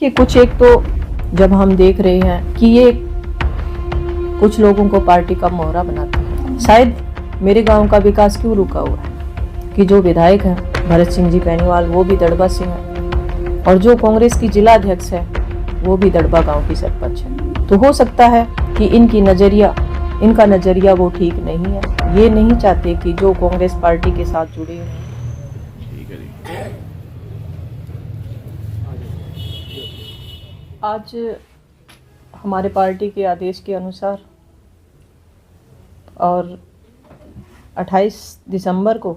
कि कुछ एक तो जब हम देख रहे हैं कि ये कुछ लोगों को पार्टी का मोहरा बनाता है। शायद मेरे गांव का विकास क्यों रुका हुआ है कि जो विधायक हैं भरत सिंह जी पैनीवाल वो भी दड़बा से हैं और जो कांग्रेस की जिला अध्यक्ष है वो भी दड़बा गांव की सरपंच है। तो हो सकता है कि इनका नजरिया वो ठीक नहीं है। ये नहीं चाहते कि जो कांग्रेस पार्टी के साथ जुड़े हैं। आज हमारे पार्टी के आदेश के अनुसार और 28 दिसंबर को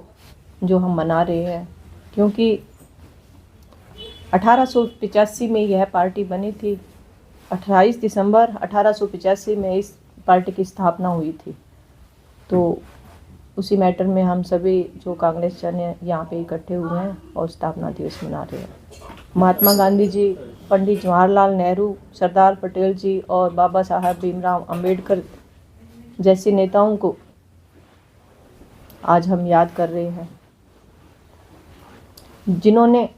जो हम मना रहे हैं, क्योंकि 1885 में यह पार्टी बनी थी। 28 दिसंबर 1885 में इस पार्टी की स्थापना हुई थी। तो उसी मैटर में हम सभी जो कांग्रेस जन यहाँ पे इकट्ठे हुए हैं और स्थापना दिवस मना रहे हैं। महात्मा गांधी जी, पंडित जवाहरलाल नेहरू, सरदार पटेल जी और बाबा साहब भीमराव अंबेडकर जैसे नेताओं को आज हम याद कर रहे हैं, जिन्होंने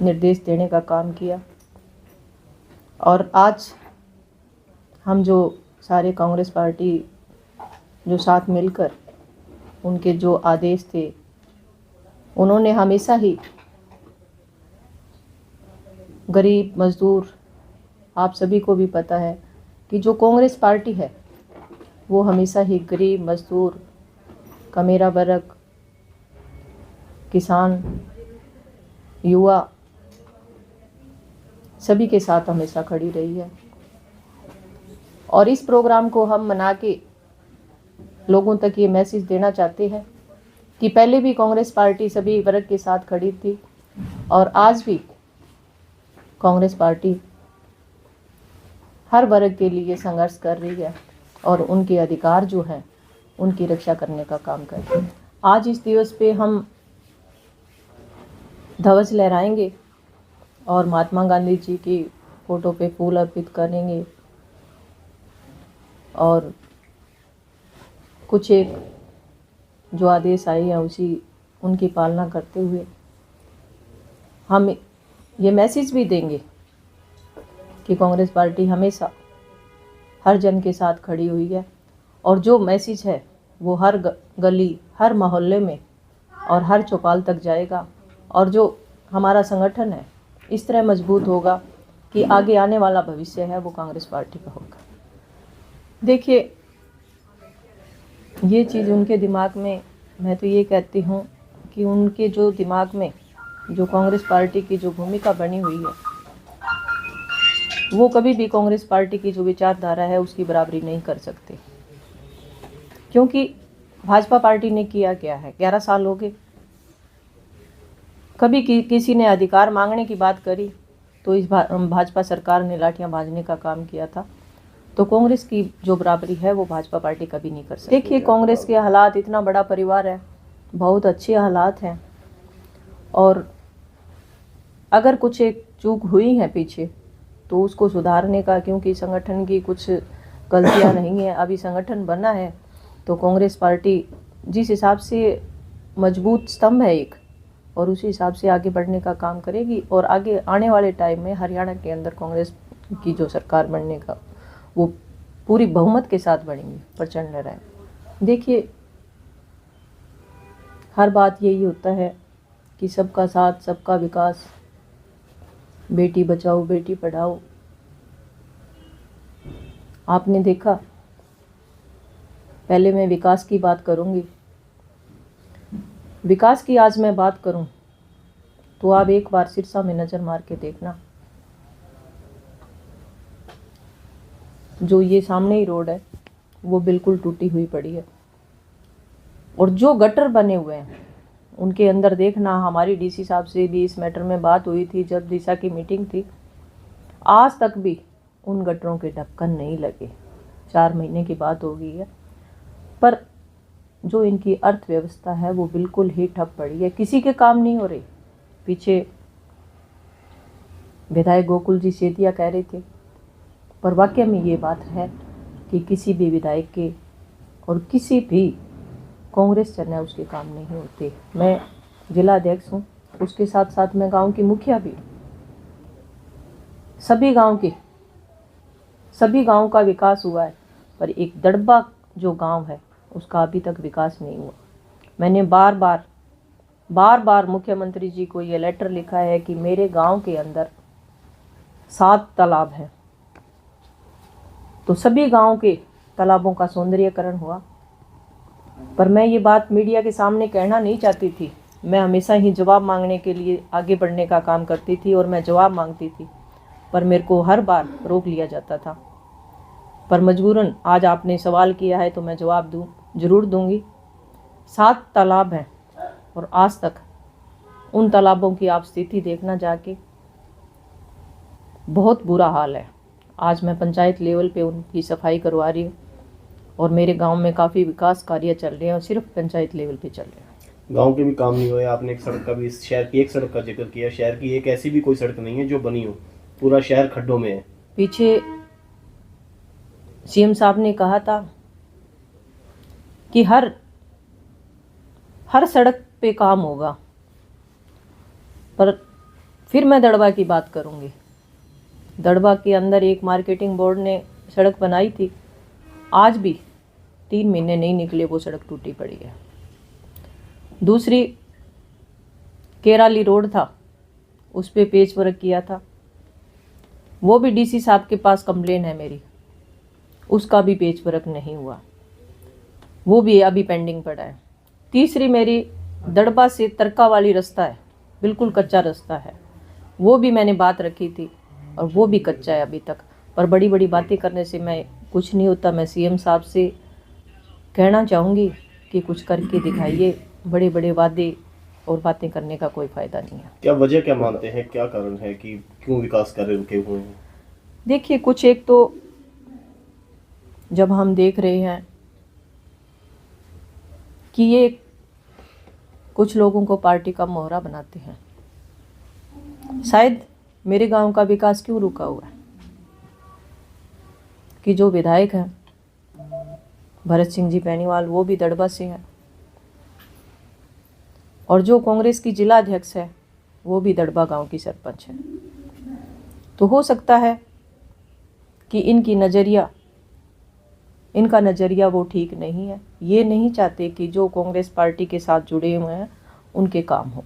निर्देश देने का काम किया। और आज हम जो सारे कांग्रेस पार्टी जो साथ मिलकर उनके जो आदेश थे, उन्होंने हमेशा ही गरीब मजदूर, आप सभी को भी पता है कि जो कांग्रेस पार्टी है वो हमेशा ही गरीब मजदूर, कमेरा वर्ग, किसान, युवा सभी के साथ हमेशा खड़ी रही है। और इस प्रोग्राम को हम मना के लोगों तक ये मैसेज देना चाहते हैं कि पहले भी कांग्रेस पार्टी सभी वर्ग के साथ खड़ी थी और आज भी कांग्रेस पार्टी हर वर्ग के लिए संघर्ष कर रही है और उनके अधिकार जो हैं उनकी रक्षा करने का काम कर रही है। आज इस दिवस पे हम ध्वज लहराएंगे और महात्मा गांधी जी की फोटो पे फूल अर्पित करेंगे और कुछ एक जो आदेश आए हैं उनकी पालना करते हुए हम ये मैसेज भी देंगे कि कांग्रेस पार्टी हमेशा हर जन के साथ खड़ी हुई है। और जो मैसेज है वो हर गली, हर मोहल्ले में और हर चौपाल तक जाएगा और जो हमारा संगठन है इस तरह मजबूत होगा कि आगे आने वाला भविष्य है वो कांग्रेस पार्टी का होगा। देखिए, ये चीज़ उनके दिमाग में, मैं तो ये कहती हूँ कि उनके जो दिमाग में जो कांग्रेस पार्टी की जो भूमिका बनी हुई है वो कभी भी कांग्रेस पार्टी की जो विचारधारा है उसकी बराबरी नहीं कर सकते। क्योंकि भाजपा पार्टी ने किया क्या है, 11 साल हो गए, कभी किसी ने अधिकार मांगने की बात करी तो इस भाजपा सरकार ने लाठियां भाजने का काम किया था। तो कांग्रेस की जो बराबरी है वो भाजपा पार्टी कभी नहीं कर सकती। देखिए, कांग्रेस के हालात, इतना बड़ा परिवार है, बहुत अच्छे हालात हैं और अगर कुछ एक चूक हुई है पीछे तो उसको सुधारने का, क्योंकि संगठन की कुछ गलतियां नहीं है, अभी संगठन बना है तो कांग्रेस पार्टी जिस हिसाब से मजबूत स्तंभ है एक, और उसी हिसाब से आगे बढ़ने का काम करेगी। और आगे आने वाले टाइम में हरियाणा के अंदर कांग्रेस की जो सरकार बनने का वो पूरी बहुमत के साथ बढ़ेंगी, प्रचंड लहराएं। देखिए, हर बात यही होता है कि सबका साथ सबका विकास, बेटी बचाओ बेटी पढ़ाओ। आपने देखा, पहले मैं विकास की बात करूंगी। विकास की आज मैं बात करूं तो आप एक बार सिरसा में नज़र मार के देखना, जो ये सामने ही रोड है वो बिल्कुल टूटी हुई पड़ी है और जो गटर बने हुए हैं उनके अंदर देखना। हमारी डीसी साहब से भी इस मैटर में बात हुई थी जब दिशा की मीटिंग थी, आज तक भी उन गटरों के ढक्कन नहीं लगे। 4 महीने की बात हो गई है, पर जो इनकी अर्थव्यवस्था है वो बिल्कुल ही ठप पड़ी है, किसी के काम नहीं हो रही। पीछे विधायक गोकुल जी सेतिया कह रहे थे, पर वाकई में ये बात है कि किसी भी विधायक के और किसी भी कांग्रेस चलना उसके काम नहीं होते। मैं जिला अध्यक्ष हूँ, उसके साथ साथ मैं गांव की मुखिया भी हूँ। सभी गांव का विकास हुआ है, पर एक दड़बा जो गांव है उसका अभी तक विकास नहीं हुआ। मैंने बार बार मुख्यमंत्री जी को ये लेटर लिखा है कि मेरे गांव के अंदर 7 तालाब हैं, तो सभी गांव के तालाबों का सौंदर्यीकरण हुआ। पर मैं ये बात मीडिया के सामने कहना नहीं चाहती थी। मैं हमेशा ही जवाब मांगने के लिए आगे बढ़ने का काम करती थी और मैं जवाब मांगती थी, पर मेरे को हर बार रोक लिया जाता था। पर मजबूरन आज आपने सवाल किया है तो मैं जवाब ज़रूर दूंगी। 7 तालाब हैं और आज तक उन तालाबों की आप स्थिति देखना जाके बहुत बुरा हाल है। आज मैं पंचायत लेवल पे उनकी सफाई करवा रही हूँ और मेरे गांव में काफ़ी विकास कार्य चल रहे हैं और सिर्फ पंचायत लेवल पे चल रहे हैं। गांव के भी काम नहीं हुए। आपने एक सड़क का भी, शहर की एक सड़क का जिक्र किया। शहर की एक ऐसी भी कोई सड़क नहीं है जो बनी हो, पूरा शहर खड्डों में है। पीछे सीएम साहब ने कहा था कि हर सड़क पे काम होगा, पर फिर मैं दड़बा की बात करूंगी। दड़बा के अंदर एक मार्केटिंग बोर्ड ने सड़क बनाई थी, आज भी 3 महीने नहीं निकले वो सड़क टूटी पड़ी है। दूसरी केराली रोड था, उस पे पेच वर्क किया था, वो भी डीसी साहब के पास कंप्लेन है मेरी, उसका भी पेच वर्क नहीं हुआ, वो भी अभी पेंडिंग पड़ा है। तीसरी मेरी दड़बा से तरका वाली रास्ता है, बिल्कुल कच्चा रास्ता है, वो भी मैंने बात रखी थी और वो भी कच्चा है अभी तक। पर बड़ी बड़ी बातें करने से मैं कुछ नहीं होता। मैं सीएम साहब से कहना चाहूँगी कि कुछ करके दिखाइए। बड़े बड़े वादे और बातें करने का कोई फ़ायदा नहीं है। क्या वजह क्या मानते हैं, क्या कारण है कि क्यों विकास कार्य रुके हुए हैं? देखिए, कुछ एक तो जब हम देख रहे हैं कि ये कुछ लोगों को पार्टी का मोहरा बनाते हैं। शायद मेरे गांव का विकास क्यों रुका हुआ है कि जो विधायक हैं भरत सिंह जी पैनीवाल, वो भी दड़बा से हैं, और जो कांग्रेस की जिला अध्यक्ष है वो भी दड़बा गांव की सरपंच है। तो हो सकता है कि इनका नज़रिया वो ठीक नहीं है। ये नहीं चाहते कि जो कांग्रेस पार्टी के साथ जुड़े हुए हैं उनके काम हो।